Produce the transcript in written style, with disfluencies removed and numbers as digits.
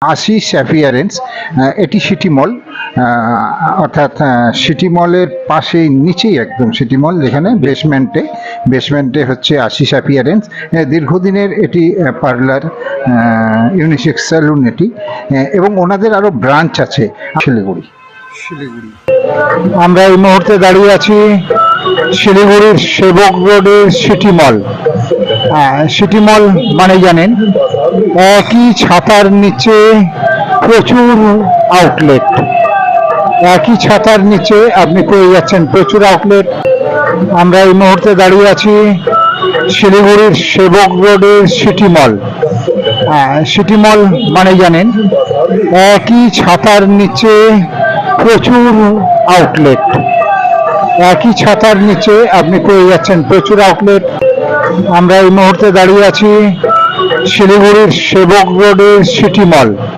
Ashis appearance, এটি city মল, অর্থাৎ city মলের পাশেই নিচেই একদম সিটি মল, যেখানে বেসমেন্টে হচ্ছে আশিস অ্যাপিয়ারেন্স। দীর্ঘদিনের এটি পার্লার, ইউনিসেক্স স্যালুন এটি, এবং ওনাদের আরও ব্রাঞ্চ আছে শিলিগুড়ি। আমরা এই মুহূর্তে দাঁড়িয়ে আছি শিলিগুড়ির সেবক রোডের সিটি মল। সিটি মল মানে জানেন, একই ছাতার নিচে প্রচুর আউটলেট। একই ছাতার নিচে আপনি পেয়ে যাচ্ছেন প্রচুর আউটলেট। আমরা এই মুহূর্তে দাঁড়িয়ে আছি শিলিগুড়ির সেবক রোডের সিটি মল। সিটি মল মানে জানেন, একই ছাতার নিচে প্রচুর আউটলেট। একই ছাতার নিচে আপনি পেয়ে যাচ্ছেন প্রচুর আউটলেট। আমরা এই মুহূর্তে দাঁড়িয়ে আছি শিলিগুড়ির সেবক রোডের সিটি মল।